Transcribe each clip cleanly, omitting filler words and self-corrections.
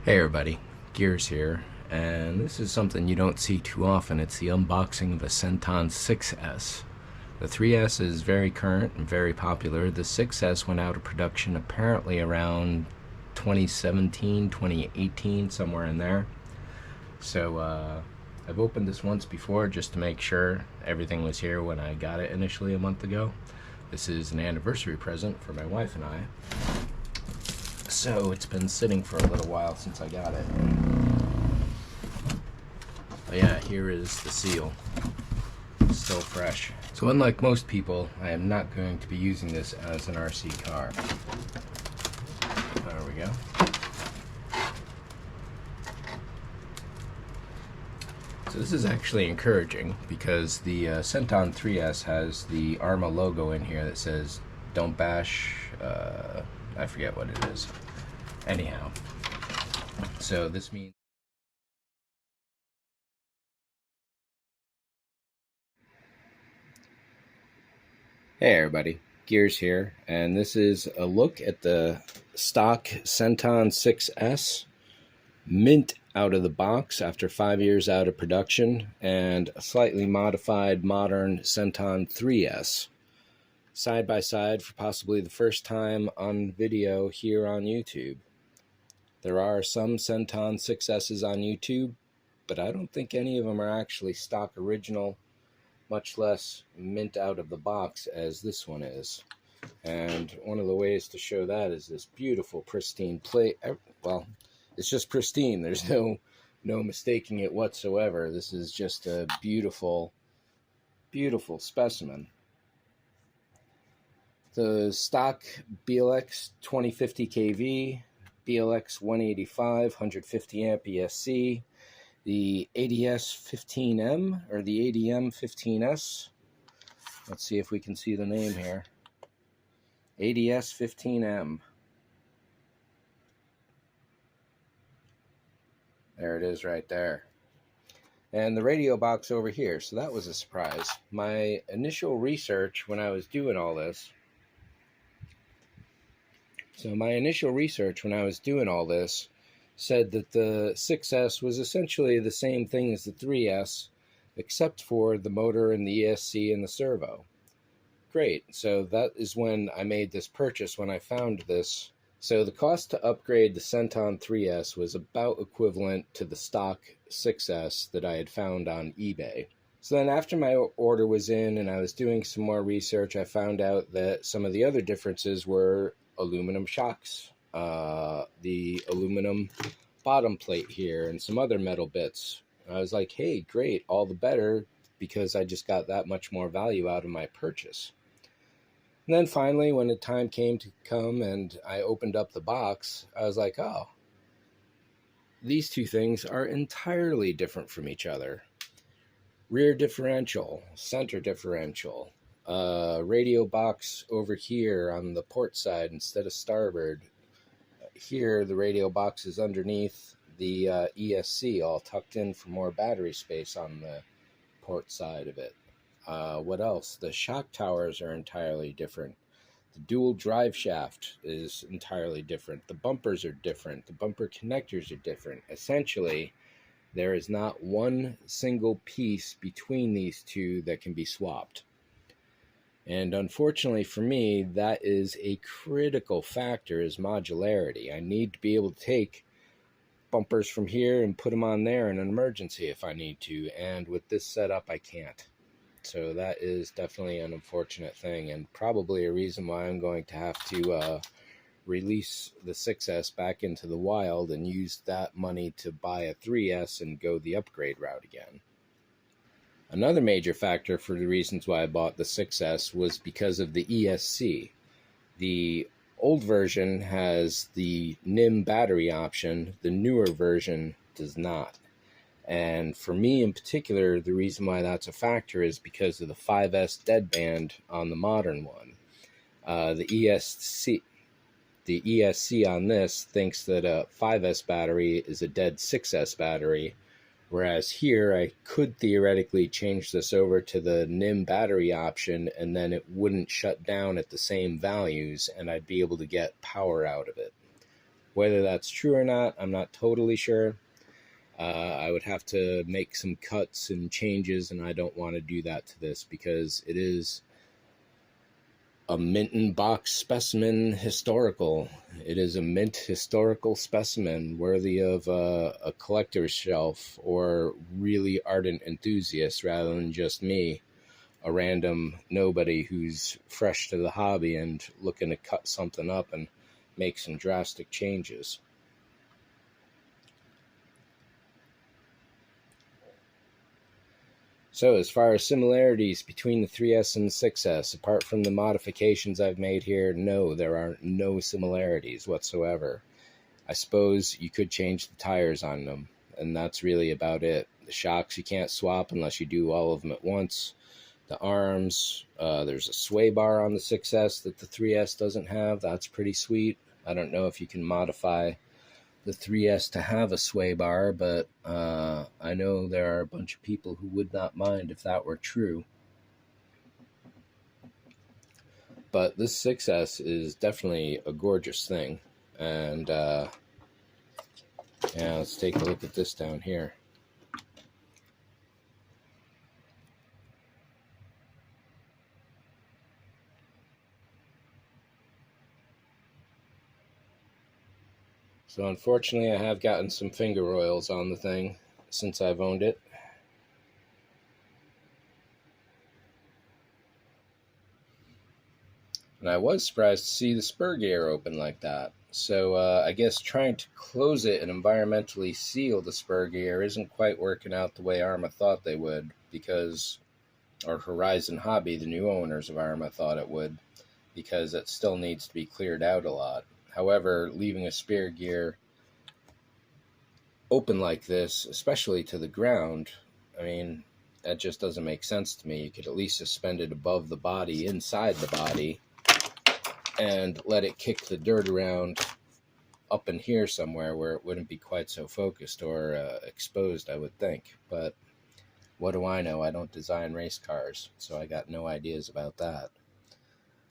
Hey everybody, Gears here, and this is something you don't see too often. It's the unboxing of a Senton 6S. The 3S is very current and very popular. The 6S went out of production apparently around 2017, 2018, somewhere in there. So I've opened this once before just to make sure everything was here when I got it initially a month ago. This is an anniversary present for my wife and I. So it's been sitting for a little while since I got it. But yeah, here is the seal. Still fresh. So unlike most people, I am not going to be using this as an RC car. There we go. So this is actually encouraging because the Senton 3S has the ARRMA logo in here that says don't bash, I forget what it is. Anyhow, so this means hey everybody, Gears here, and this is a look at the stock Senton 6S, mint out of the box after 5 years out of production, and a slightly modified modern Senton 3S. Side by side for possibly the first time on video here on YouTube. There are some Senton 6S's on YouTube, but I don't think any of them are actually stock original, much less mint out of the box as this one is. And one of the ways to show that is this beautiful pristine plate. Well, it's just pristine. There's no mistaking it whatsoever. This is just a beautiful, beautiful specimen. The stock BLX 2050 kV, BLX 185, 150 amp ESC, the ADS 15M or the ADM 15S. Let's see if we can see the name here. ADS 15M. There it is right there. And the radio box over here. So that was a surprise. My initial research when I was doing all this. said that the 6S was essentially the same thing as the 3S, except for the motor and the ESC and the servo. Great, so that is when I made this purchase, when I found this. So the cost to upgrade the Senton 3S was about equivalent to the stock 6S that I had found on eBay. So then after my order was in and I was doing some more research, I found out that some of the other differences were aluminum shocks, the aluminum bottom plate here, and some other metal bits. I was like, hey, great, all the better, because I just got that much more value out of my purchase. And then finally, when the time came to come and I opened up the box, I was like, oh, these two things are entirely different from each other. Rear differential, center differential, radio box over here on the port side instead of starboard. Here, the radio box is underneath the ESC, all tucked in for more battery space on the port side of it. What else? The shock towers are entirely different. The dual drive shaft is entirely different. The bumpers are different. The bumper connectors are different. Essentially, there is not one single piece between these two that can be swapped. And unfortunately for me, that is a critical factor, is modularity. I need to be able to take bumpers from here and put them on there in an emergency if I need to. And with this setup, I can't. So that is definitely an unfortunate thing, and probably a reason why I'm going to have to release the 6S back into the wild and use that money to buy a 3S and go the upgrade route again. Another major factor for the reasons why I bought the 6S was because of the ESC. The old version has the NIM battery option, the newer version does not. And for me in particular, the reason why that's a factor is because of the 5S deadband on the modern one. The ESC on this thinks that a 5S battery is a dead 6S battery, whereas here I could theoretically change this over to the NIM battery option and then it wouldn't shut down at the same values and I'd be able to get power out of it. Whether that's true or not, I'm not totally sure. I would have to make some cuts and changes, and I don't want to do that to this because it is a mint in box specimen historical. It is a mint historical specimen worthy of a collector's shelf or really ardent enthusiasts rather than just me, a random nobody who's fresh to the hobby and looking to cut something up and make some drastic changes. So as far as similarities between the 3S and the 6S, apart from the modifications I've made here, no, there are no similarities whatsoever. I suppose you could change the tires on them, and that's really about it. The shocks you can't swap unless you do all of them at once. The arms, there's a sway bar on the 6S that the 3S doesn't have. That's pretty sweet. I don't know if you can modify the 3S to have a sway bar, but I know there are a bunch of people who would not mind if that were true. But this 6S is definitely a gorgeous thing. And yeah, let's take a look at this down here. So unfortunately, I have gotten some finger oils on the thing since I've owned it. And I was surprised to see the spur gear open like that. So I guess trying to close it and environmentally seal the spur gear isn't quite working out the way ARRMA thought they would, because, or Horizon Hobby, the new owners of ARRMA, thought it would, because it still needs to be cleared out a lot. However, leaving a spur gear open like this, especially to the ground, I mean, that just doesn't make sense to me. You could at least suspend it above the body, inside the body, and let it kick the dirt around up in here somewhere where it wouldn't be quite so focused or exposed, I would think. But what do I know? I don't design race cars, so I got no ideas about that.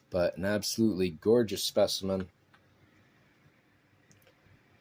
But an absolutely gorgeous specimen.